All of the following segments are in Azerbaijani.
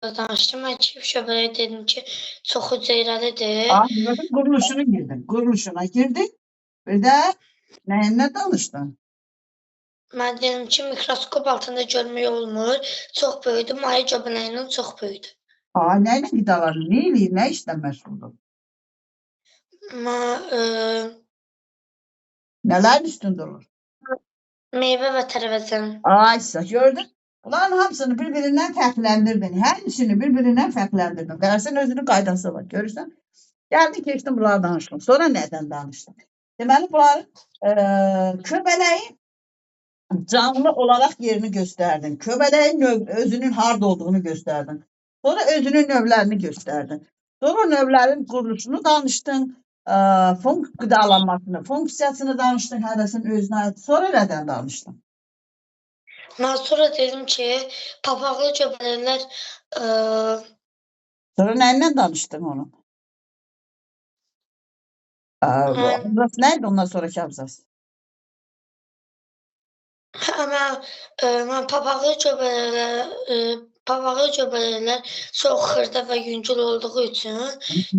danışdım. Mən çift şöbəyə dedim ki, çox hüceyrəlidir. Bakın kuruluşuna girdin. Kuruluşuna girdin. Bir de neyle danıştın? Mən dedim ki, mikroskop altında görmək olmur. Çox böyükdür. Maya göbələyinin çox böyükdür. Neyle gidaların? Ne ileyim? Ne işten meşguldun? Neler üstünde olur? Meyvə və tərəvəzən. Aysa gördün. Bunların hamısını birbirinden fərqləndirdin. Her işini birbirinden fərqləndirdin. Dersin özünün qaydası var. Görürsən? Geldin geçtin bunları danışdın. Sonra neden danışdın? Deməli bunların köbələyin canlı olarak yerini gösterdin. Köbələyin özünün harda olduğunu gösterdin. Sonra özünün növlərini gösterdin. Sonra növlərin quruluşunu danışdın. Qidalanmasını, funksiyasını danışdın. Hərəsinin özünə aid. Sonra nədən danışdın? Mən sonra dedim ki, papaqlı göbələklər Sonra nəyindən danışdın onu? Abzas neydi ondan sonraki abzas? mən papaqlı göbələklər çox xırda və yüngül olduğu üçün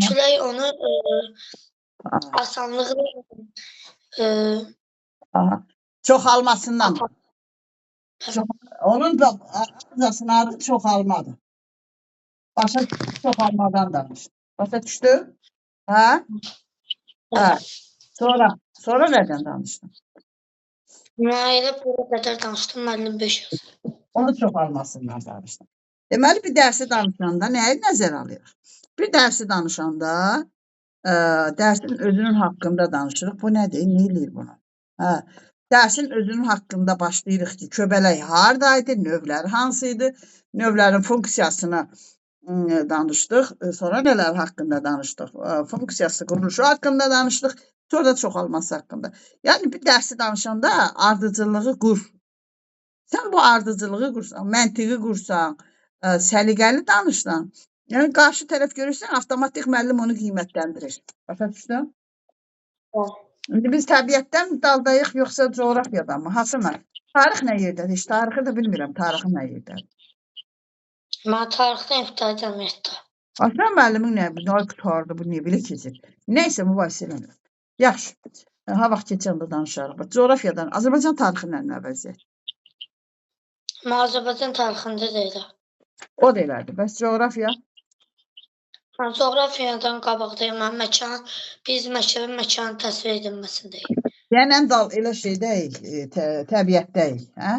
külək onu asanlıqla çoxalmasından. Onun da abzasının adı çoxalmadır. Başa çoxalmadan danışdı. Başa düşdü? Hə? Hə. Sonra nədən danışdın? Mən elə bura qədər danışdım, müəllim 5 yaz. Onu çoxalmasından danışdın. Deməli bir dərsi danışanda nəyi nəzərə alır? Bir dərsi danışanda dərsin özünün haqqında danışırıq. Bu nədir? Nə eləyir bunu? Hə. Dərsin özünün haqqında başlayırıq ki, köbələk hardaydı, növləri hansıydı, növlərin funksiyasını danışdıq. Sonra nələr haqqında danışdıq? Funksiyası, quruluşu haqqında danışdıq. Sonra da çoxalması haqqında. Yəni bir dərsi danışanda ardıcılığı qur. Sən bu ardıcılığı qursan, məntiqi qursan, səliqəli danışsan, yəni qarşı tərəf görürsən, avtomatik müəllim onu qiymətləndirir. Başa düşdün? İndi biz təbiətdən daldayıq, yoxsa coğrafiyadan mı? Hansı mən? Tarix nə yerdədir? Heç tarixi də bilmirəm, tarixi nə yerdədir? Mən tarixdən ibtidai cəmiyyətdə. Aslan müəllimin nə qutardı, bu nə bilə keçir. Nəysə mübahisə eləmir. Yaxşı. Ha vaxt keçəndə danışarıq. Coğrafiyadan, Azərbaycan tarixindən nə vəziyyət? Mən Azərbaycan tarixində deyiləm. O da elədir. Bəs coğrafiya? Mən coğrafiyadan qabaqdayım. Mən biz məkanın təsvir edilməsindəyik. Yəni dal elə şey deyil, təbiətdəyik, hə?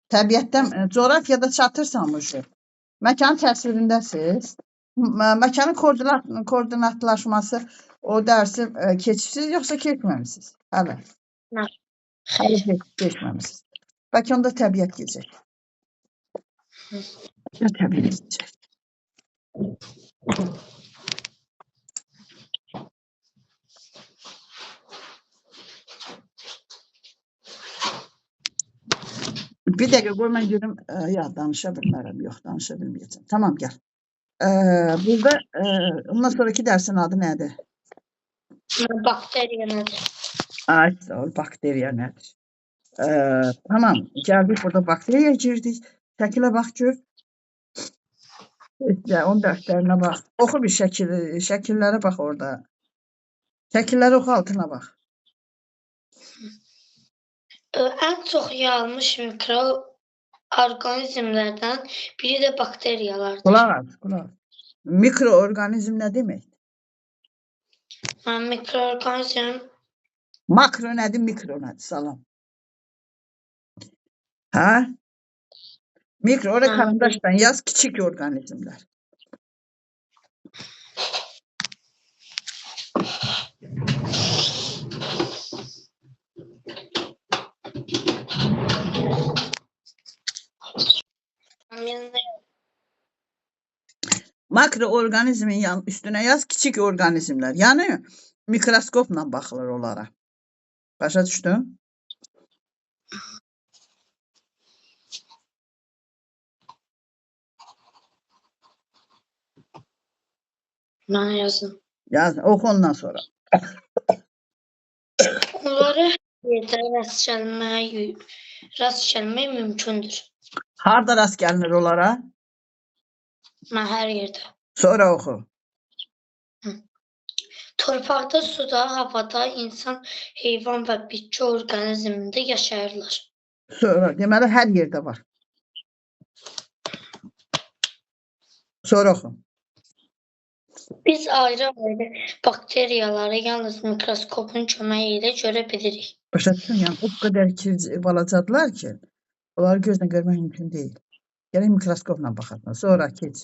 Təbiətdən coğrafiyada çatırsanmı şu? Məkanın təsvirindəsiz. Məkanın koordinatlaşması o dərsi keçibsiz yoxsa keçməmisiniz? Hələ. Hələ keçməmisiniz. Bəlkə onda təbiət geçək. Təbiət geçək. Bir dəqiqə qoy mən görüm. Ya danışa bilmərəm. Yox, danışa bilməyəcəm. Tamam, gəl. Burada ondan sonraki dərsin adı nədir? Bakteriya nədir? Ay, sağ ol, bakteriya nədir? Tamam, gəldik burada bakteriya girdik. Şəkilə bax gör. Onun dərslərinə bax. Oxu bir şəkillərə bax orada. Şəkilləri oxu, altına bax. Ən çox yayılmış mikroorqanizmlərdən biri də bakteriyalardır. Qulaq as. Mikroorqanizm nə deməkdir? Mikroorqanizm makro nədir, mikro nədir? Salam. Hə? Mikro, orada karandaşdan yaz, kiçik orqanizmlər. Makro orqanizmin üstünə yaz, kiçik orqanizmlər. Yəni mikroskopla baxılır onlara. Başa düşdün? Mən yazdım. Yaz, oxu ondan sonra. Onları yerdə rast gəlmək mümkündür. Harda rast gəlinir onlara? Mən hər yerdə. Sonra oxu. Torpaqda, suda, havada, insan, heyvan və bitki orqanizmində yaşayırlar. Sonra deməli hər yerdə var. Sonra oxu. Biz ayrı-ayrı bakteriyaları yalnız mikroskopun köməyi ilə görə bilirik. Başa düşürsən? Yəni o qədər balacadılar ki, onları gözlə görmək mümkün deyil. Gərək mikroskopla baxasan. Sonra keç.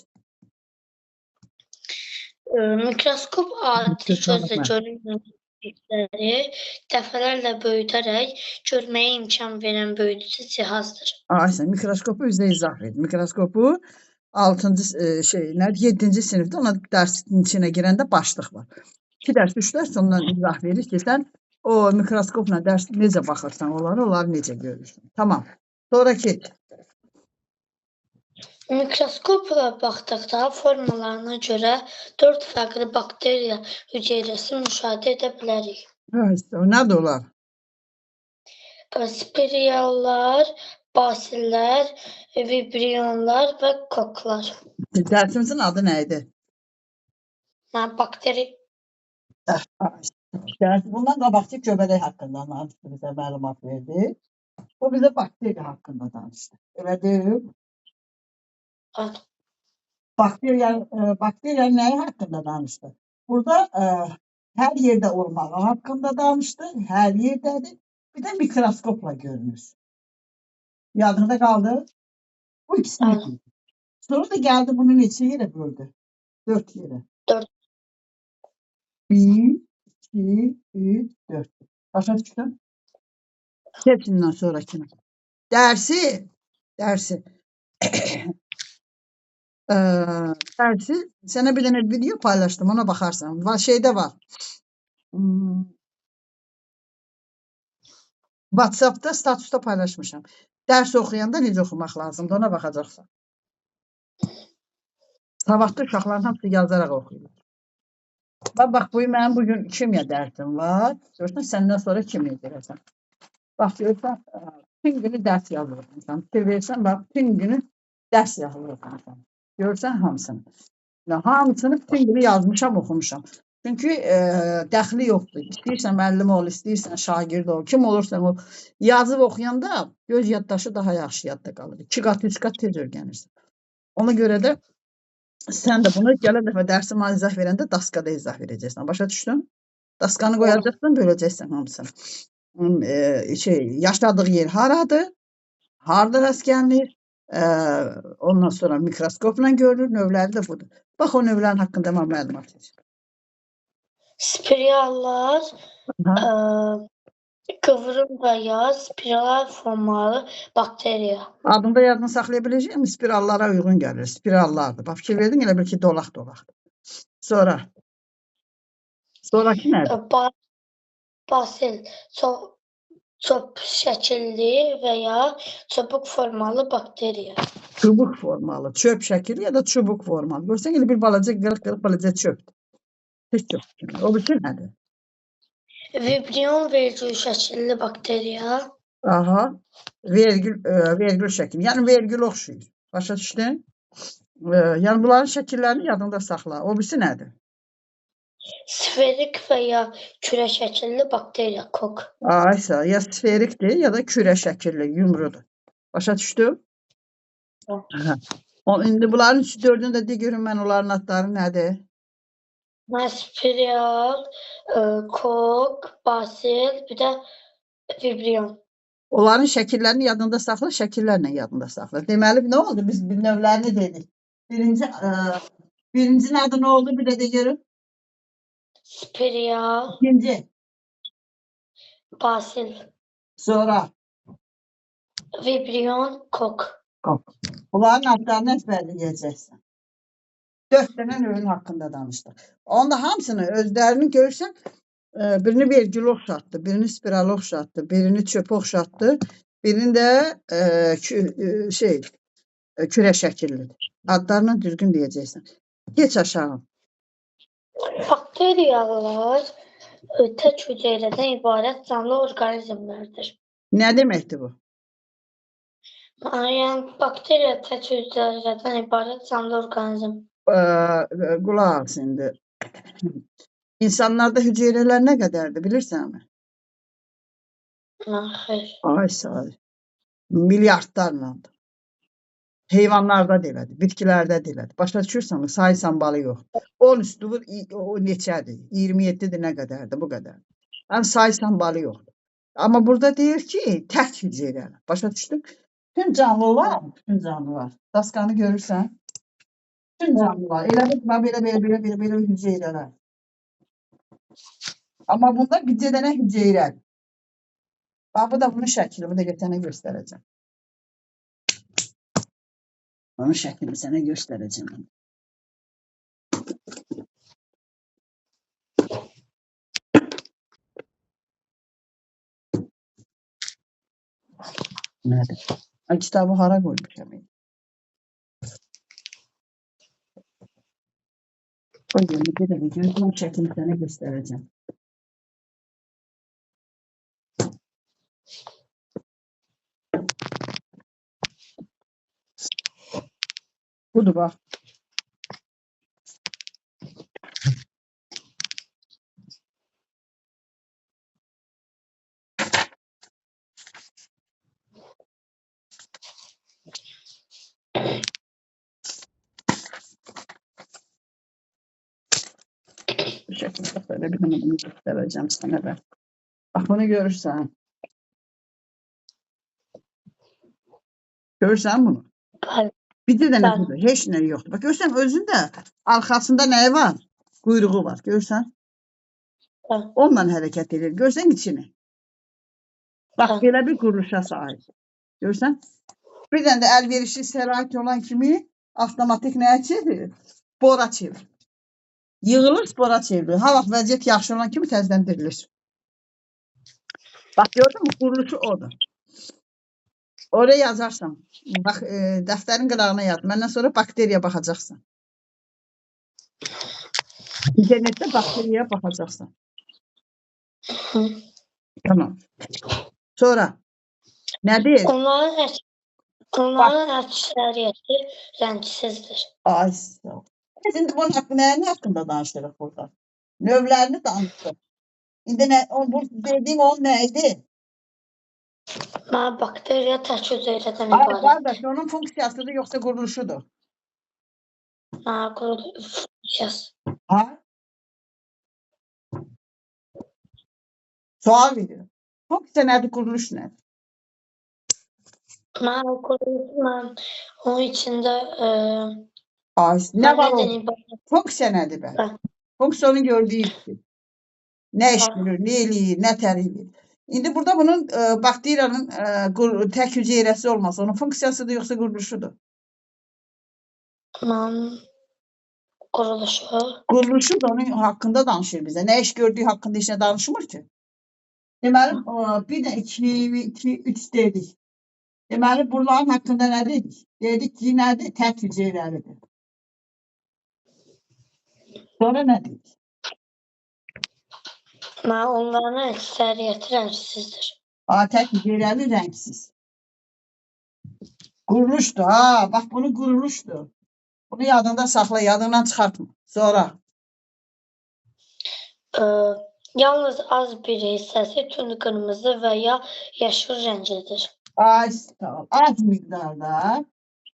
Mikroskop adi gözlə görünməyən obyektləri dəfələrlə böyüdərək görməyə imkan verən böyüdücü cihazdır. Aysən, mikroskopu üzrə izah ver. Mikroskopu 6-cı 7-ci sinifdə ona dərsin içinə girəndə başlıq var. 2 dərs, 3 dərs ondan izah verir ki, sən o mikroskopla dərs necə baxırsan onları necə görürsən. Tamam. Sonra keç. Mikroskopla baxdıqda formalarına görə 4 fərqli bakteriya hüceyrəsi müşahidə edə bilərik. Nədir onlar? Spirallar, basillər, vibrionlar və koklar. Dərsimizin adı nə idi? Bakteri. Bundan qabaqki göbələk haqqında danışdı, bizə məlumat verdi. O bizə bakteriya haqqında danışdı. Elə deyil? Bakteriya nəyi haqqında danışdı? Burada hər yerdə olmağı haqqında danışdı. Hər yerdədir. Bir də mikroskopla görünür. Yadında qaldı? Bu ikisini. Sonra da gəldi bunu neçə yerə böldü? 4 yerə. 4. 1, 2, 3, 4. Başa düşdün? Hepsindən sonrakini. Dərsi sənə bir dənə video paylaşdım, ona baxarsan. Şeydə var. WhatsApp'da statusda paylaşmışam. Dərs oxuyanda necə oxumaq lazımdır, ona baxacaqsan. Savadlı uşaqların hamısı yazaraq oxuyur. Bax, mənim bugün kimya dərsim var. Görürsən, səndən sonra kimya görəcəm. Bax, görürsən, bütün günü dərs yazılırsan. Fikir versən, bax, bütün günü dərs yazılırsan. Görürsən hamısını. Hamısını bütün günü yazmışam, oxumuşam. Çünki dəxli yoxdur. İstəyirsən müəllim ol, istəyirsən şagird ol, kim olursan ol. Yazıb oxuyanda göz yaddaşı daha yaxşı yadda qalır. 2 qat, 3 qat tez öyrənirsən. Ona görə də sən də bunu gələn dəfə dərsi mənə izah verəndə daskada izah verəcəksən. Başa düşdün? Daskanı qoyacaqsan, böləcəksən hamısını. Yaşadığı yer haradır? Harda rast gəlinir? Ondan sonra mikroskopla görülür. Növləri də budur. Bax, o növlərin haqqında mən məlumat verir. Spirallar, qıvrım və ya spiral formalı bakteriya. Adında yadını saxlaya biləcəkmi? Spirallara uyğun gəlir. Spirallardır. Bax, fikir verdin, elə bil ki, dolaq-dolaqdır. Sonraki nədir? Basil, çöp şəkilli və ya çubuq formalı bakteriya. Çubuq formalı, çöp şəkilli ya da çubuq formalı. Görsən, elə bir balaca qırıq-qırıq balaca çöpdür. Heç çöp. O bütün nədir? Vibrion vergül şəkilli bakteriya. Aha, vergül şəkli. Yəni, vergül oxşuyur. Başa düşdün? Yəni, bunların şəkillərini yadında saxla. O birisi nədir? Sferik və ya kürə şəkilli bakteriya, kok. Aysa, ya sferikdir, ya da kürə şəkilli, yumrudur. Başa düşdün? İndi bunların 3-4-ünü də de görün mən onların adları nədir? Spiral, kok, basil, bir də vibrion. Onların şəkillərini yadında saxla, şəkillərlə yadında saxla. Deməli, nə oldu? Biz növlərini dedik. Birinci nədir, nə oldu? Bir də görün. Spiral. İkinci. Basil. Sonra. Vibrion, kok. Kok. Bunların adlarını əzbərləyəcəksən. 4 dənə növün haqqında danışdıq. Onda hamısını özlərini görürsən, birini vergül oxşatdı, birini spiral oxşatdı, birini çöp oxşatdı, birini də kürə şəkillidir. Adlarını düzgün deyəcəksən. Geç aşağı. Bakteriyalar tək hüceyrədən ibarət canlı orqanizmlərdir. Nə deməkdir bu? Yəni bakteriya tək hüceyrədən ibarət canlı orqanizm. Qulaq as indi. İnsanlarda hüceyrələr nə qədərdir, bilirsənmi? Xeyr. Ay say. Milyardlarlandır. Heyvanlarda da elədir, bitkilərdə də elədir. Başa düşürsən, sayı sambalı yox. 10 üstü vur, o neçədir? 27-dir, nə qədərdir, bu qədər. Yəni sayı sambalı yoxdur. Amma burada deyir ki, tək hüceyrələr. Başa düşdün? Bütün canlılar. Daskanı görürsən? Bütün canlılar. Elə belə hüceyrələr. Amma bunda bir dənə hüceyrə. Bax, bu da bunun şəkli. Bu da sənə göstərəcəm. Onun şəklini sənə göstərəcəm. Nədir? Kitabı hara qoymuşam? Qoy bir dənə gözüm şəklini sənə göstərəcəm. Budur bax. Bu şəkildə belə bir dənə bunu göstərəcəm sənə də. Bax, bunu görürsən. Görürsən bunu? Bəli. Bir dənə budur. Heç nə yoxdur. Bax, görürsən, özündə arxasında nəyi var? Quyruğu var. Görürsən? Onunla hərəkət edir. Görürsən içini? Bax, belə bir quruluşa sahib. Görürsən? Bir dənə də əlverişli sərait olan kimi avtomatik nəyə çevirir? Spora çevirir. Yığılır, spora çevrilir. Ha vaxt vəziyyət yaxşı olan kimi təzədən dirilir. Bax, gördün mü? Quruluşu odur. Oraya yazarsan. Bax, dəftərin qırağına yaz. Məndən sonra bakteriya baxacaqsan. İnternetdə bakteriyaya baxacaqsan. Tamam. Sonra nədir? Onların əksəriyyəti rəngsizdir. Ay, sağ ol. Biz indi bunun nəyin haqqında danışırıq burada? Növlərini danışırıq. İndi bu dediyim onun nə idi? Bakteriya tək hüceyrədən Ay, ibarət. qardaş, onun funksiyasıdır, yoxsa quruluşudur? Funksiyası. Ha? Sual veriyorum. Funksiya nədir, quruluş nədir? Onun içində nə var o? Funksiya nədir bə? Funksiya onun gördüyü işdir. Nə iş görür, nə eləyir, nə tərəfdir. İndi burada bunun bakteriyanın tək hüceyrəsi olması, onun funksiyasıdır, yoxsa quruluşudur? Quruluşu. Quruluşu da onun haqqında danışır bizə. Nə iş gördüyü haqqında heç nə danışmır ki. Deməli, bir də 2, 3 dedik. Deməli, bunların haqqında nə dedik? Dedik ki, nədir? Tək hüceyrəlidir. Sonra nə dedik? Onların əksəriyyəti rəngsizdir. Tək hüceyrəli rəngsiz. Quruluşdur, ha. Bax, bunu quruluşdur. Bunu yadında saxla, yadından çıxartma. Sonra? Yalnız az bir hissəsi tünd qırmızı və ya yaşıl rənglidir. Ay, sağ ol. Az miqdarda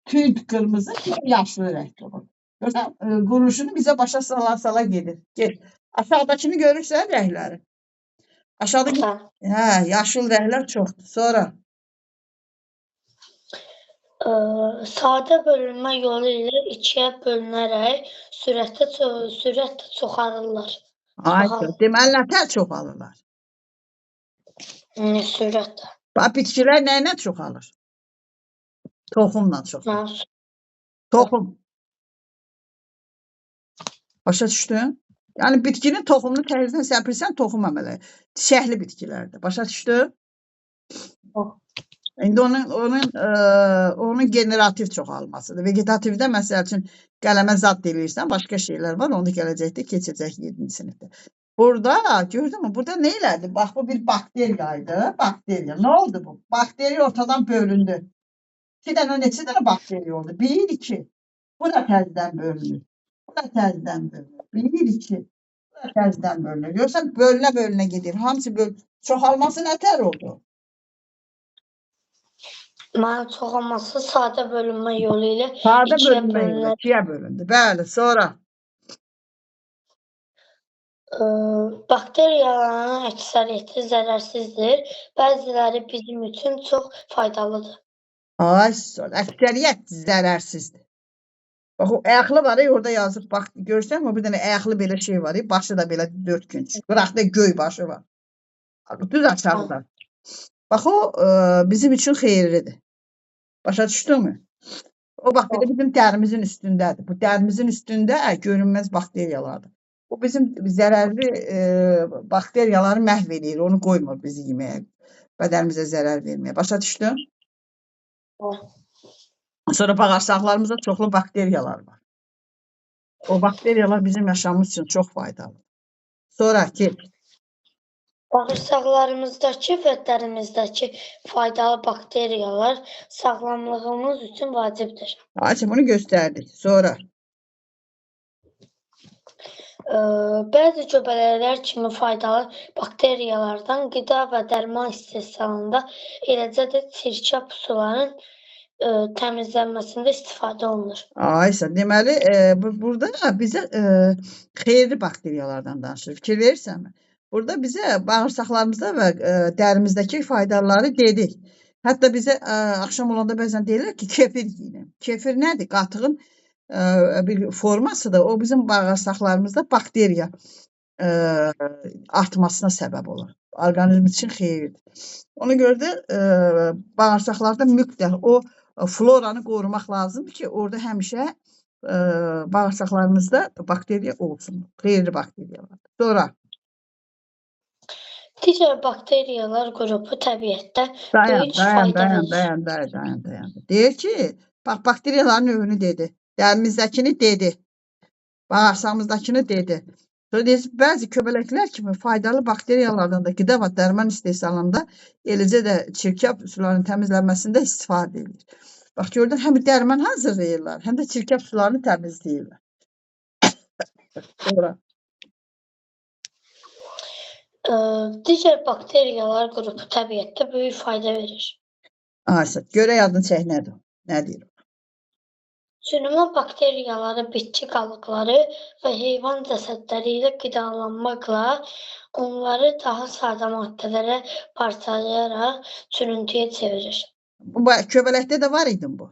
tünd qırmızı, yaşlı rəngli olur. Görürsən, quruluşunu bizə başa sala gedir. Gel. Aşağıdakını görürsən rəngləri. Aşağıdakı, yaşıl rənglər çoxdur. Sonra? Sadə bölünmə yolu ilə ikiyə bölünərək sürətlə çoxalırlar. Deməli, nətər çoxalırlar? Sürətlə. Bax, bitkilər nə ilə çoxalır? Toxumla çoxalır. Toxum. Başa düşdün? Yəni, bitkinin toxumunu təzədən səpirsən, toxum əmələ. Çiçəkli bitkilərdir. Başa düşdün? İndi onun generativ çoxalmasıdır. Vegetativdə, məsəl üçün, qələmə zad deyirsən, başqa şeylər var, onu gələcəkdə keçəcək 7-ci sinifdə. Burada, gördün mü? Burada nə elədi? Bax, bu bir bakteriyaydı. Bakteriya. Nə oldu bu? Bakteriya ortadan bölündü. İki dənə neçə dənə bakteriya oldu? Bir, iki. Bu da təzədən bölünür. Bu da təzədən bölünür. Bir, iki. Bu da təzədən bölünür. Görürsən bölünə gedir. Hamısı çoxalması nətər oldu? Mənim çoxalması sadə bölünmə yolu ilə Sadə ikiyə bölünmə ilə bölünər. ikiyə bölündü. Bəli, sonra. Bakteriyaların əksəriyyəti zərərsizdir. Bəziləri bizim üçün çox faydalıdır. Ay, sonra. Əksəriyyət zərərsizdir. Bax, o ayaqlı var ya, orada yazıb, bax, görsən mi? Bir dənə ayaqlı belə şey var ya, başı da belə 4 gün çıxır. Qıraqda göy başı var. Düz aşağıda. Bax, o bizim üçün xeyirlidir. Başa düşdünmü? O bax, belə bizim dərimizin üstündədir. Bu dərimizin üstündə görünməz bakteriyalardır. Bu bizim zərərli bakteriyaları məhv edir. Onu qoymur bizi yeməyə. Bədənimizə zərər verməyə. Başa düşdün? Sonra bağırsaqlarımızda çoxlu bakteriyalar var. O bakteriyalar bizim yaşamımız üçün çox faydalıdır. Sonra ki, Bağırsaqlarımızdakı və dərimizdəki faydalı bakteriyalar sağlamlığımız üçün vacibdir. Ayşe bunu göstərdik. Sonra Bəzi göbələklər kimi faydalı bakteriyalardan qida və dərman istehsalında, eləcə də çirkab suların təmizlənməsində istifadə olunur. Ayşe, deməli burada bizə xeyirli bakteriyalardan danışır. Fikir verirsənmi? Burada bizə bağırsaqlarımızda və dərimizdəki faydaları dedik. Hətta bizə axşam olanda bəzən deyirlər ki, kefir yiyin. Kefir nədir? Qatığın bir formasıdır. O bizim bağırsaqlarımızda bakteriya artmasına səbəb olur. Orqanizm üçün xeyirlidir. Ona görə də bağırsaqlarda mütləq o floranı qorumaq lazımdır ki, orada həmişə bağırsaqlarımızda bakteriya olsun. Xeyirli bakteriyalar. Sonra Digər bakteriyalar qrupu təbiətdə böyük fayda verir. dayan. Deyir ki, bax, bakteriyaların növünü dedi. Dərimizdəkini dedi. Bağırsağımızdakını dedi. Sonra deyir, bəzi köbələklər kimi faydalı bakteriyalardan da qida və dərman istehsalında, eləcə də çirkab sularının təmizlənməsində istifadə edilir. Bax, gördün, həm dərman hazırlayırlar, həm də çirkab sularını təmizləyirlər. Sonra Digər bakteriyalar qrupu təbiətdə böyük fayda verir. Ayşe, görək adını çək nədir? Nə deyir? Sürünmə bakteriyaları bitki qalıqları və heyvan cəsədləri ilə qidalanmaqla onları daha sadə maddələrə parçalayaraq çürüntüyə çevirir. Bu köbələkdə də var idi bu.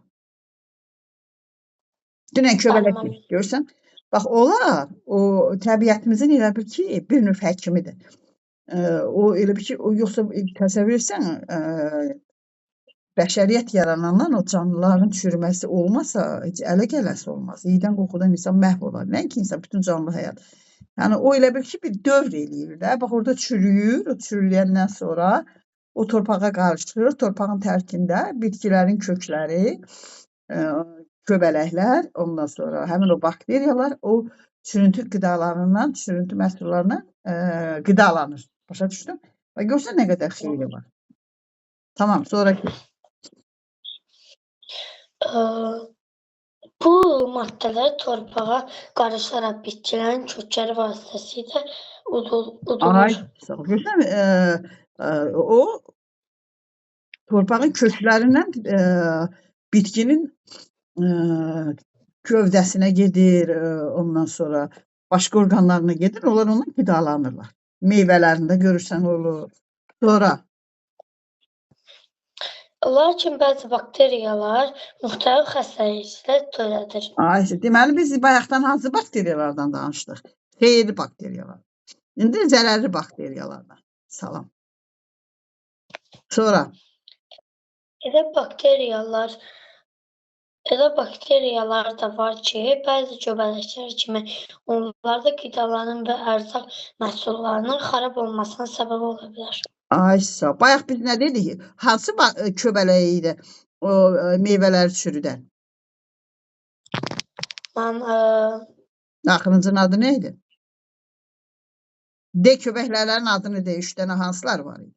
Dünən köbələk görsən. Bax, onlar o təbiətimizin elə bir ki, bir növ həkimidir. O elə bir ki, o yoxsa təsəvvür etsən, bəşəriyyət yaranandan o canlıların çürüməsi olmasa, heç ələ gələsi olmaz. İyidən qoxudan insan məhv olar. Nəinki insan, bütün canlı həyat. Yəni o elə bir ki, bir dövr eləyir də. Bax, orada çürüyür, o çürüyəndən sonra o torpağa qarışır. Torpağın tərkində bitkilərin kökləri, köbələklər, ondan sonra həmin o bakteriyalar o çürüntü qidalarından, çürüntü məhsullarından qidalanır. Başa düşdün? Və görsən nə qədər xeyri var. Tamam, sonraki. Bu maddələr torpağa qarışaraq bitkilərin kökləri vasitəsilə udulur. Ay, sağ ol. Görsən, o torpağın köklərindən bitkinin gövdəsinə gedir, ondan sonra başqa orqanlarına gedir, onlar ondan qidalanırlar. Meyvələrində görürsən olur. Sonra Lakin bəzi bakteriyalar müxtəlif xəstəliklər törədir. Ayşe, deməli biz bayaqdan hansı bakteriyalardan danışdıq? Xeyirli bakteriyalar. İndi zərərli bakteriyalardan. Salam. Sonra Elə bakteriyalar da var ki, bəzi göbələklər kimi onlar da qidaların və ərzaq məhsullarının xarab olmasına səbəb ola bilər. Ayşe, bayaq biz nə dedik? Hansı köbələyi idi o meyvələri çürüdən? Mən Axırıncının adı nə idi? De, köbəklərlərin adını de, 3 dənə hansılar var idi?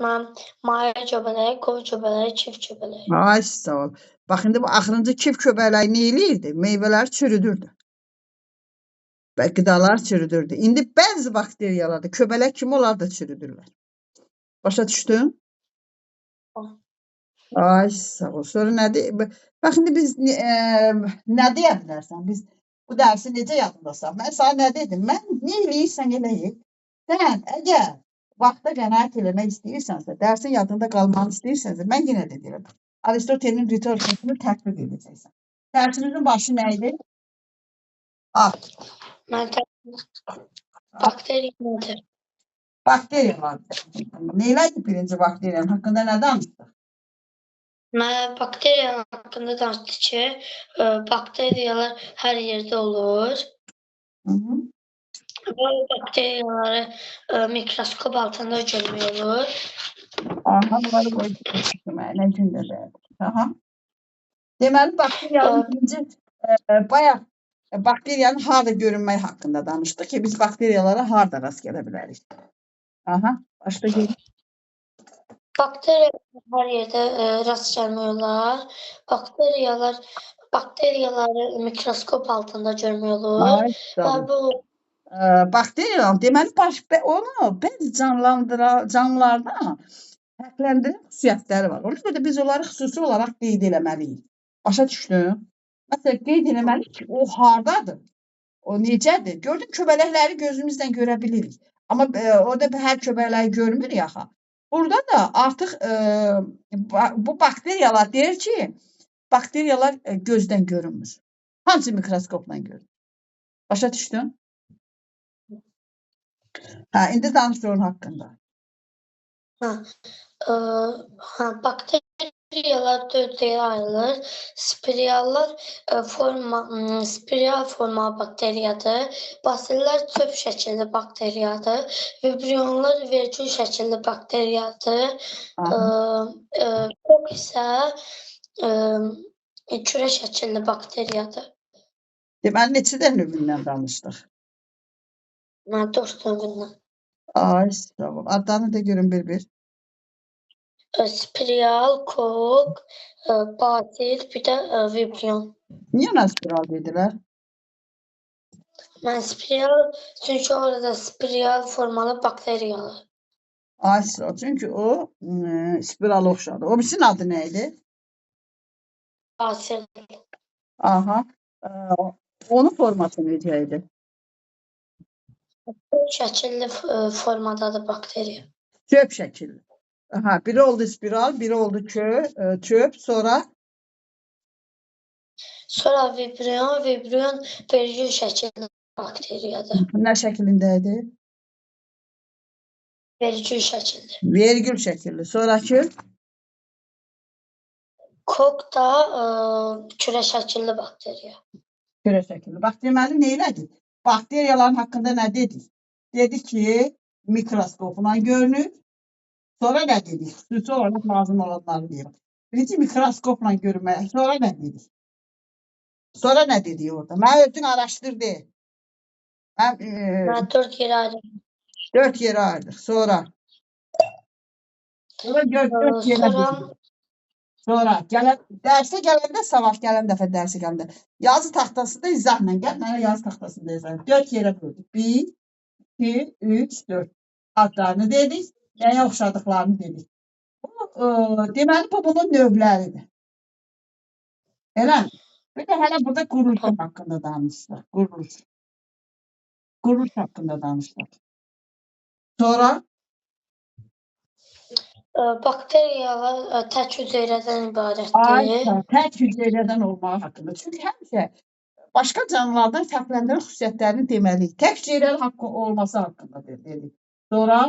Mən maya göbələyi, qov göbələyi, çift göbələyi. Ay sağ ol. Bax indi bu axırıncı kif köbələyi nə eləyirdi? Meyvələri çürüdürdü. Və qidalar çürüdürdü. İndi bəzi bakteriyalarda köbələk kimi onlar da çürüdürlər. Başa düşdün? Ay sağ ol. Sonra nədir? Bax indi biz nə deyə bilərsən? Biz bu dərsi necə yadındasan? Mən sana nə dedim? Mən nə eləyirsən elə et. Sən əgər vaxta qənaət eləmək istəyirsənsə, dərsin yadında qalmanı istəyirsənsə, mən yenə də deyirəm. Aristotelin ritorikasını tətbiq edəcəksən. Dərsimizin başı nə idi? Mən bakteriya nədir? Bakteriyalar. Neylədir birinci bakteriyanın haqqında nə danışdıq? Mən bakteriya haqqında danışdı ki, bakteriyalar hər yerdə olur. Bu bakteriyaları mikroskop altında görmək olur. Aha, bunları qoydum. Nə gündə də. Aha. Deməli, bakteriyanın birinci bayaq bakteriyanın harda görünmək haqqında danışdıq ki, biz bakteriyalara harda rast gələ bilərik. Aha, başda gəlin. Bakteriyalar hər yerdə rast gəlmək olar. Bakteriyaları mikroskop altında görmək olur. Və bu bakteriyalar deməli onu bəzi canlılarda fərqləndirən xüsusiyyətləri var. Ona görə də biz onları xüsusi olaraq qeyd eləməliyik. Başa düşdün? Məsələn, qeyd eləməliyik ki, o hardadır? O necədir? Gördün, köbələkləri gözümüzlə görə bilirik. Amma orada hər köbələyi görmürük axı. Burada da artıq bu bakteriyalar deyir ki, bakteriyalar gözdən görünmür. Hansı mikroskopla görünür? Başa düşdün? Hə, indi danış onun haqqında. Bakteriyalar dörd yerə ayrılır. Spiral forma bakteriyadır. Basillər çöp şəkilli bakteriyadır. Vibrionlar vergül şəkilli bakteriyadır. Kok isə kürə şəkilli bakteriyadır. Deməli, neçə növündən danışdıq? Mən 4 növündən. Ay, sağ ol. Adlarını da görün bir-bir. Spiral, kok, basil, bir də vibrion. Niyə ona spiral dedilər? Mən spiral, çünki orada spiral formalı bakteriyalar. Ay, sağ ol. Çünki o spirala oxşadı. O birisinin adı nə idi? Basil. Aha. Onun forması necə idi? Çöp şəkilli formadadır bakteriya. Çöp şəkilli. Aha, biri oldu spiral, biri oldu çöp, sonra? Sonra vibrion vergül şəkilli bakteriyadır. Nə şəklində idi? Vergül şəkilli. Vergül şəkilli. Sonraki? Kok da kürə şəkilli bakteriya. Kürə şəkilli. Bax, deməli, neylədik? Bakteriyaların haqqında nə dedik? Dedik ki, mikroskopla görünür. Sonra nə dedik? Xüsusi olaraq lazım olanları deyirəm. Birinci mikroskopla görünmək. Sonra nə dedik? Sonra nə dedik orada? Mən özün araşdırdı. Mən 4 yerə ayırdım. 4 yerə ayırdıq. Sonra? Sonra 4 yerə dedik. Sonra dərsə gələndə, sabah gələn dəfə dərsə gələndə yazı taxtasında izahla gəl. Mənə yazı taxtasında izah. 4 yerə böldük. 1, 2, 3, 4. Adlarını dedik. Nəyə oxşadıqlarını dedik. Deməli, bu bunun növləridir. Elə mi? Bir də hələ burada quruluş haqqında danışdıq. Quruluş haqqında danışdıq. Sonra? Bakteriyalar tək hüceyrədən ibarətdir. Ay, tək hüceyrədən olmağı haqqında. Çünki həmişə başqa canlılardan fərqləndirən xüsusiyyətlərini deməliyik. Tək hüceyrəli olması haqqında dedik. Sonra?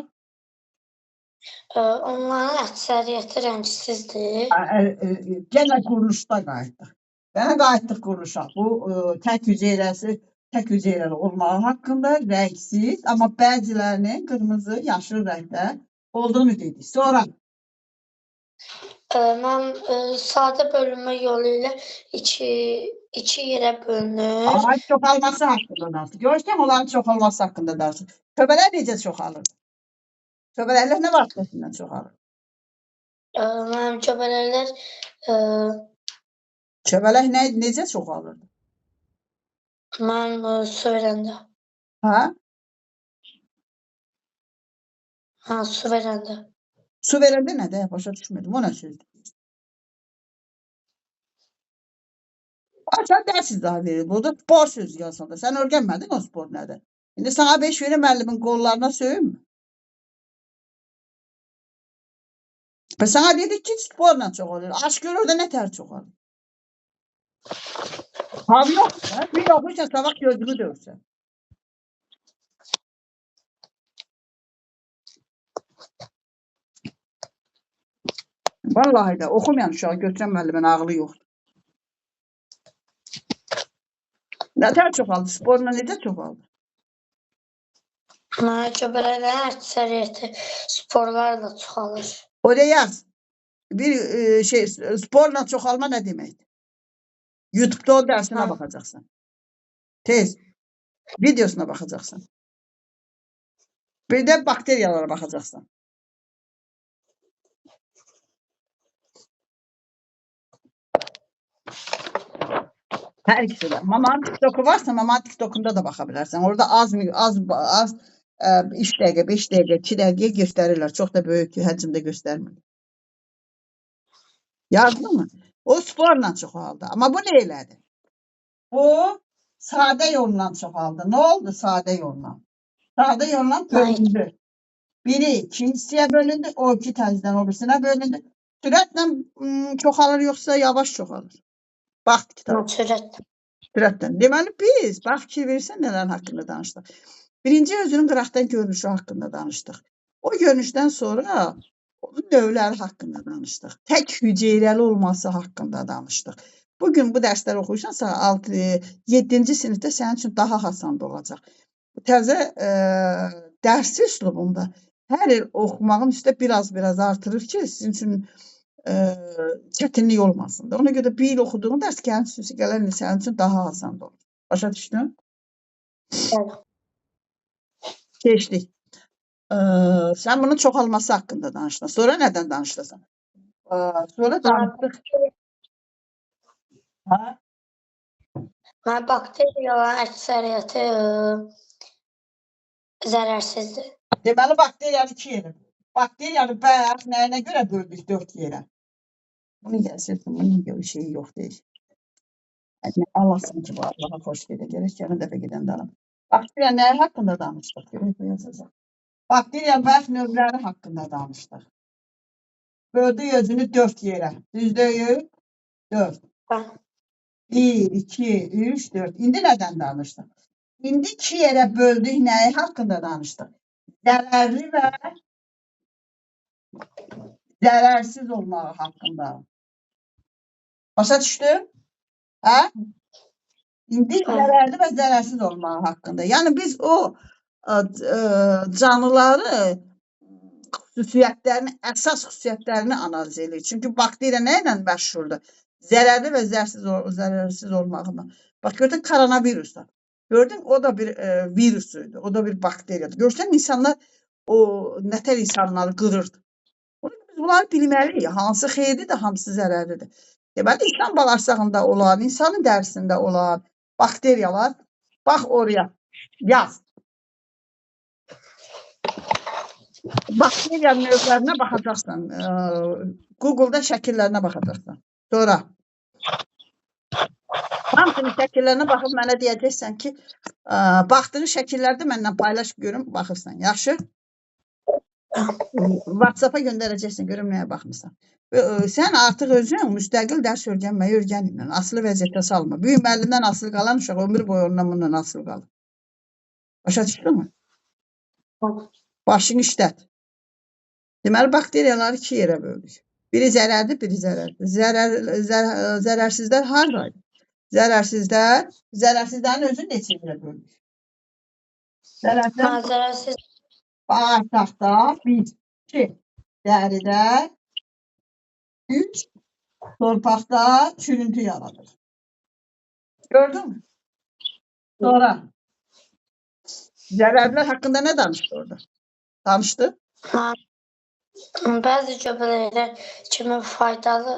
Onların əksəriyyəti rəngsizdir. Yenə quruluşda qayıtdıq. Yenə qayıtdıq quruluşa. Bu tək hüceyrəli olmağı haqqında rəngsiz, amma bəzilərinin qırmızı, yaşıl rəngdə olduğunu dedik. Sonra? Mən sadə bölünmə yolu ilə iki yerə bölünür. Ay, çoxalması haqqında danışdıq. Görürsən, onların çoxalması haqqında danışdıq. Köbələr necə çoxalır? Köbələklər nə vasitəsilə çoxalır? Mənim göbələklər Göbələk necə çoxalırdı? mənim su verəndə. Hə? Hə, su verəndə. Su verəndə nədir? Başa düşmədim. O nə sözdür? Sən dərs izahı verir. Burada spor sözü yazsan da. Sən öyrənmədin o spor nədir? İndi sana 5 verir müəllimin qollarına söyünmü? Sana dedik ki sporla çoxalır. Aç gör orada nə tər çoxalır. Abi yox. Bir oxuysan sabah gözünü dövsən. Vallahi də oxumayan uşağı götürən müəllimin ağlı yoxdur. Nə tər çoxaldı? Sporla necə çoxaldı? Mənim göbələklərin əksəriyyəti sporlarla çoxalır. Oraya yaz. Bir sporla çoxalma nə deməkdir? YouTube'da o dərsinə baxacaqsan. Tez. Videosuna baxacaqsan. Bir də bakteriyalara baxacaqsan. Hər ikisi də. Mamanın TikTok'u varsa mamanın TikTok'unda da baxa bilərsən. Orada az iş dəqiqə, 5 dəqiqə, 2 dəqiqə göstərirlər. Çox da böyük həcmdə göstərmir. Yazdın mı? O sporla çoxaldı. Amma bu nə elədi? Bu sadə yolla çoxaldı. Nə oldu sadə yolla? Sadə yolla bölündü. Biri 2 hissəyə bölündü, o 2 təzdən o birisinə bölündü. Sürətlə çoxalır yoxsa yavaş çoxalır? Bax kitabı. Sürətlə. Deməli biz bax ki verirsən nələrin haqqında danışdıq. Birinci özünün qıraqdan görünüşü haqqında danışdıq. O görünüşdən sonra onun növləri haqqında danışdıq. Tək hüceyrəli olması haqqında danışdıq. Bugün bu dərsləri oxuyursansa 7-ci sinifdə sənin üçün daha asan olacaq. Təzə dərsi üslubunda hər il oxumağın üstə biraz artırır ki, sizin üçün çətinlik olmasın da. Ona görə bir il oxuduğun dərs gələn il sənin üçün daha asan olur. Başa düşdün? Keçdik. Sən bunun çoxalması haqqında danışdın. Sonra nədən danışdın? Sonra danışdıq. Hə? Bakteriyaların əksəriyyəti zərərsizdir. Deməli bakteriyanı 2 yerə. Bakteriyanı bəs nəyinə görə böldük 4 yerə? Bunu gəlsirdim, bunun şeyi yox deyil. Allahsın ki, bu Allaha xoş gedə. Gerək gələn dəfə gedən daram. Bakteriya nəyi haqqında danışdıq? Görək bu yazacaq. Bakteriya bəs növləri haqqında danışdıq. Böldük özünü 4 yerə. Düzdür? 4. 1, 2, 3, 4. İndi nədən danışdıq? İndi 2 yerə böldük nəyi haqqında danışdıq? Zərərli və zərərsiz olmağı haqqında. Başa düşdün? Hə? İndi zərərli və zərərsiz olmağı haqqında. Yəni biz o canlıları xüsusiyyətlərini, əsas xüsusiyyətlərini analiz edirik. Çünki bakteriya nə ilə məşhurdur? Zərərli və zərərsiz olmağına. Bax, gördün koronavirusda. Gördün, o da bir virusuydu. O da bir bakteriyadır. Görsən, insanlar o nətər insanları qırırdı. Biz bunları bilməliyik. Hansı xeyirlidir, hansı zərərlidir. Deməli, insan bağırsağında olan, insanın dərisində olan bakteriyalar, bax oraya yaz. Bakteriya növlərinə baxacaqsan. Google'da şəkillərinə baxacaqsan. Sonra hamısının şəkillərinə baxıb mənə deyəcəksən ki, baxdığın şəkillərdə məndən paylaş görüm, baxırsan. Yaxşı? WhatsApp-a göndərəcəksən, görüm nəyə baxmısan. Sən artıq özün müstəqil dərs öyrənməyi öyrənin. Asılı vəziyyətə salma. Böyük müəllimdən asılı qalan uşaq ömür boyu ondan bundan asılı qalır. Başa düşdün mü? Başını işlət. Deməli, bakteriyaları 2 yerə böldük. Biri zərərli, biri zərərli. Zərərsizlər haradaydı? Zərərsizlərin özünü neçə yerə böldük? Zərərsiz. Bağırsaqda 1, 2, dəridə 3, torpaqda çürüntü yaradır. Gördün mü? Sonra zərərlər haqqında nə danışdı orada? Danışdı? Bəzi göbələklər kimi faydalı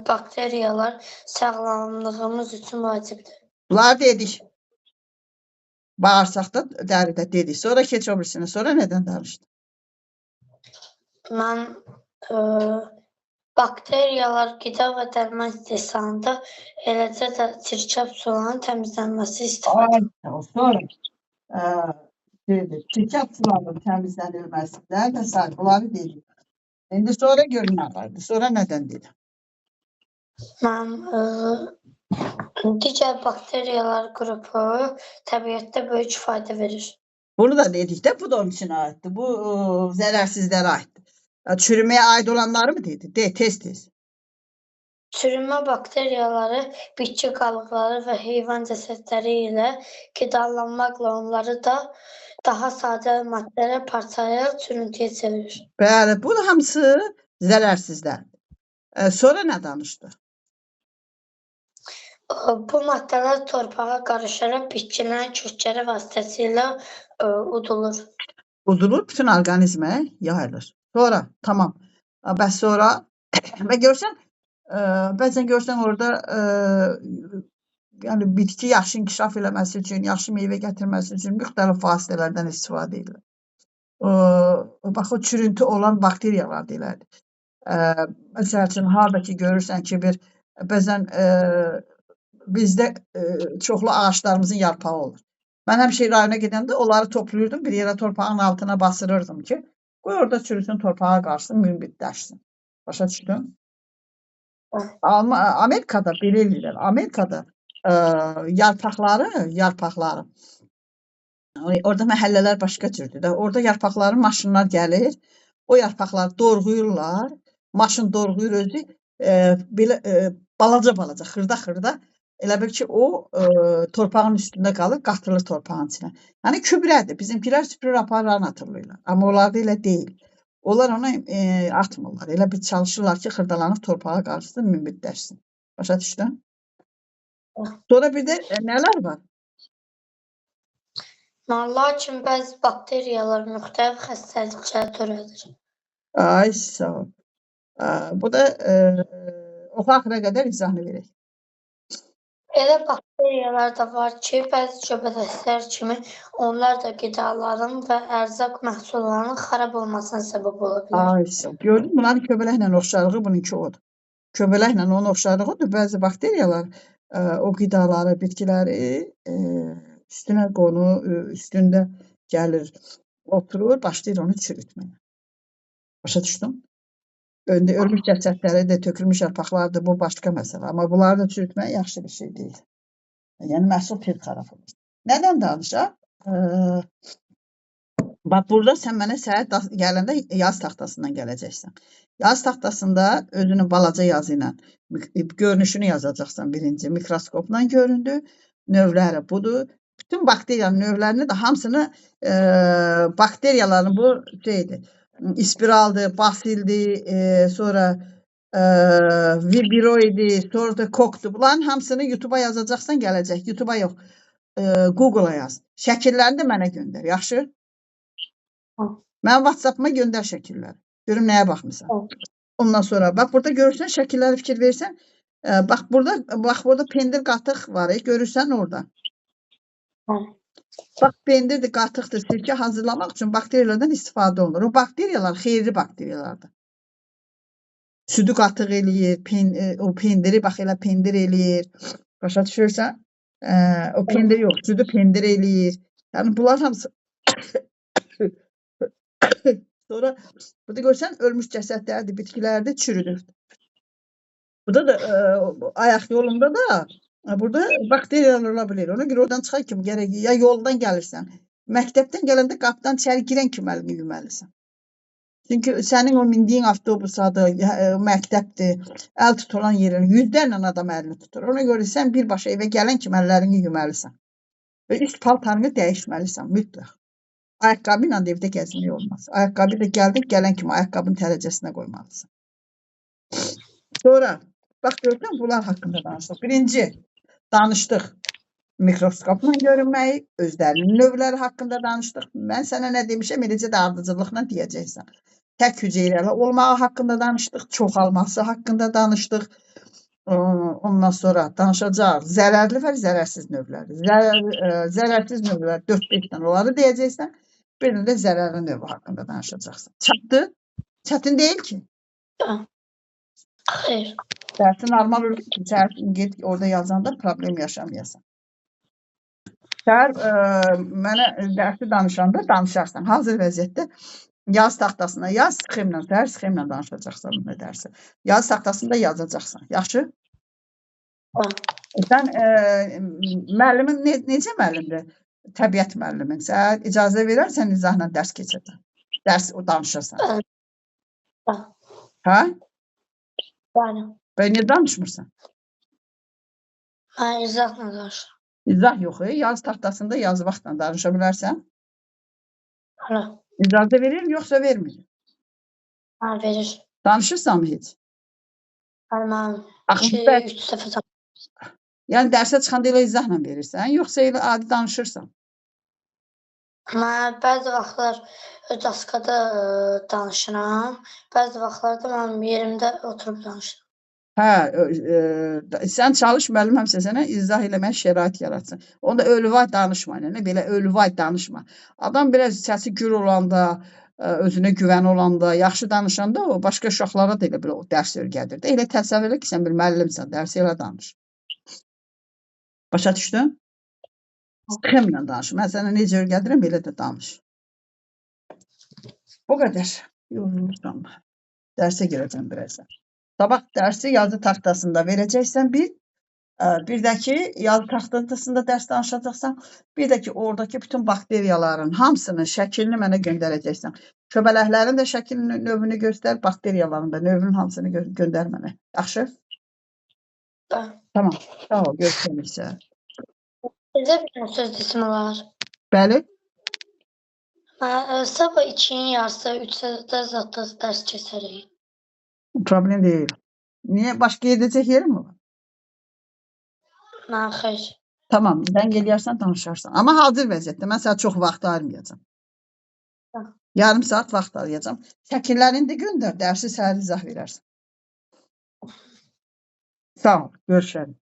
bakteriyalar sağlamlığımız üçün vacibdir. Bunları dedik. Bağırsaqda, dəridə dedik. Sonra keç o birisinə. Sonra nədən danışdın? Mən bakteriyalar qida və dərman istehsalında, eləcə də çirkab suların təmizlənməsi istifadə Sonra çirkab sularının təmizlənilməsində və s. Bunları dedik. İndi sonra gör nə vardı. Sonra nədən dedi? Mən digər bakteriyalar qrupu təbiətdə böyük fayda verir. Bunu da dedik də, bu da onun üçün aiddir. Bu zərərsizlərə aiddir. Çürüməyə aid olanları mı dedi? De, tez. Çürümə bakteriyaları bitki qalıqları və heyvan cəsədləri ilə qidalanmaqla onları da daha sadə maddələr parçalayaraq çürüntüyə çevirir. Bəli, bu da hamısı zərərsizlərdir. Sonra nə danışdı? Bu maddələr torpağa qarışaraq bitkilərin kökləri vasitəsilə udulur. Udulur, bütün orqanizmə yayılır. Sonra, tamam. Bəs sonra və görsən, bəzən görsən orada yəni bitki yaxşı inkişaf eləməsi üçün, yaxşı meyvə gətirməsi üçün müxtəlif vasitələrdən istifadə edilir. Bax, o çürüntü olan bakteriyalar deyilərdir. Məsəl üçün, harada ki görürsən ki, bəzən bizdə çoxlu ağaçlarımızın yarpağı olur. Mən həmişə rayona gedəndə onları toplayırdım, bir yerə torpağın altına basırırdım ki, qoy orada çürüsün, torpağa qarşısın, mümbitləşsin. Başa düşdün? Amerikada belə eləyirlər. Amerikada yarpaqları, orada məhəllələr başqa cürdür də. Orada yarpaqların maşınlar gəlir, o yarpaqları doğrayırlar, maşın doğrayır özü, belə balaca, xırda, elə bil ki, o torpağın üstündə qalır, qatılır torpağın içinə. Yəni kübrədir. Bizimkilər süpürür aparlarını atırlar. Amma onlarda elə deyil. Onlar onu atmırlar. Elə bir çalışırlar ki, xırdalanıb torpağa qarşısın, mümbitləşsin. Başa düşdün? Sonra bir də nələr var? Lakin bəzi bakteriyalar müxtəlif xəstəliklər törədir. Ay, sağ ol. Bu da oxu axıra qədər izahını verək. Elə bakteriyalar da var ki, bəzi göbələklər kimi onlar da qidaların və ərzaq məhsullarının xarab olmasına səbəb ola bilər. Ay, sağ ol. Gördün, bunların köbələklə oxşarlığı bununki odur. Köbələklə onun oxşarlığı odur. Bəzi bakteriyalar o qidaları, bitkiləri üstünə üstündə gəlir, oturur, başlayır onu çürütməyə. Başa düşdün? Ölmüş cəsədləri də, tökülmüş yarpaqlar da, bu başqa məsələ. Amma bunları da çürütmək yaxşı bir şey deyil. Yəni, məhsul tez xarab olur. Nədən danışaq? Bax, burada sən mənə səhər gələndə yaz taxtasından gələcəksən. Yaz taxtasında özünün balaca yazı ilə görünüşünü yazacaqsan birinci. Mikroskopla göründü, növləri budur. Bütün bakteriyanın növlərini də hamısını bakteriyaların bu şeydir. İspiraldır, basildir, sonra vibriyoidir, sonra da kokdur. Bunların hamısını YouTube'a yazacaqsan gələcək. YouTube'a yox, Google'a yaz. Şəkillərini də mənə göndər, yaxşı? Mən WhatsApp'ıma göndər şəkilləri. Görüm nəyə baxmısan. Ondan sonra, bax, burada görürsən, şəkilləri fikir versən. Bax, burada pendir qatıq var, görürsən orada. Bax, pendirdir, qatıqdır, sirkə hazırlamaq üçün bakteriyalardan istifadə olunur. O bakteriyalar xeyirli bakteriyalardır. Südü qatıq eləyir, o pendiri, bax, elə pendir eləyir. Başa düşürsən? O pendir yox, südü pendir eləyir. Yəni, bunlar hamısı... Sonra, burada görsən, ölmüş cəsədlərdir, bitkilərdir, çürüdür. Burada da, ayaq yolunda da, burada bakteriyalar ola bilir. Ona görə oradan çıxan kimi gərək, ya yoldan gəlirsən, məktəbdən gələndə qapıdan içəri girən kimi əlini yuməlisən. Çünki sənin o mindiyin avtobusadır, məktəbdir, əl tutulan yerin, yüzlərlə adam əlini tutur. Ona görə sən birbaşa evə gələn kimi əllərini yuməlisən. Və üst paltarını dəyişməlisən, mütləq. Ayaqqabı ilə evdə gəzmək olmaz. Ayaqqabı da gələn kimi ayaqqabının tərəcəsinə qoymalısan. Sonra, bax, görürsən, bunlar haqqında danışdıq. Birinci, danışdıq mikroskopla görünməyi, özlərinin növləri haqqında danışdıq. Mən sənə nə demişəm, eləcə də ardıcıllıqla deyəcəksən. tək hüceyrəli olmağı haqqında danışdıq, çoxalması haqqında danışdıq. Ondan sonra danışacağıq zərərli və zərərsiz növləri. Zərərsiz növlər 4-5 dənə onları deyəcəksən. Bir də zərərli növü haqqında danışacaqsan. Çatdı? Çətin deyil ki. Xeyr. Dərsi normal olur ki, səhər get orada yazanda problem yaşamayasan. Səhər mənə dərsi danışanda danışarsan. Hazır vəziyyətdə yaz taxtasına yaz, sxemlə, səhər sxemlə danışacaqsan bu dərsi. Yaz taxtasında yazacaqsan. Yaxşı? Sən müəllimin necə müəllimdir? Təbiət müəllimin. Sən icazə verərsən izahla dərs keçirsən. Dərs o danışırsan. Hə? Bəli. Və niyə danışmırsan? Mən izahla danışıram. İzah yox, yaz taxtasında yazı vaxtla danışa bilərsən? Hələ. İcazə verir, yoxsa vermir? Hə, verir. Danışırsan mı heç? Hələ mən 2-3 dəfə danışıram. Yəni dərsə çıxanda elə izahla verirsən, yoxsa elə adi danışırsan? Mən bəzi vaxtlar daskada danışıram, bəzi vaxtlar da mən yerimdə oturub danışıram. Hə, sən çalış, müəllim həmişə sənə izah eləməyə şərait yaratsın. Onda ölüvay danışma, yəni belə ölüvay danışma. Adam biraz səsi gür olanda, özünə güvəni olanda, yaxşı danışanda o başqa uşaqlara da elə bir dərs öyrədir. Elə təsəvvür elə ki, sən bir müəllimsən, dərsi elə danış. Başa düşdün? Sxemlə danış. Mən sənə necə öyrədirəm, elə də danış. Bu qədər. Yorulmuşam. Dərsə girəcəm birazdan. Sabah dərsi yazı taxtasında verəcəksən bir də ki, yazı taxtasında dərs danışacaqsan, bir də ki, oradakı bütün bakteriyaların hamısının şəklini mənə göndərəcəksən. Köbələklərin də şəklinin növünü göstər, bakteriyaların da növünün hamısını göndər mənə. Yaxşı? Tamam, sağ ol, görüşməyiksə. Sizə bir söz desim olar. Bəli. Sabah 2-nin yarısı 3-də zətdə dərs keçərik. Problem deyil. Niyə? Başqa edəcək yerim mi var? Mən xeyr. Tamam, sən gəlirsən, danışarsan. Amma hazır vəziyyətdə. Mən sənə çox vaxt ayırmayacağam. Yarım saat vaxt ayıracağam. Şəkillərini də göndər, dərsi səhər izah verərsən. Sağ ol, görüşərik.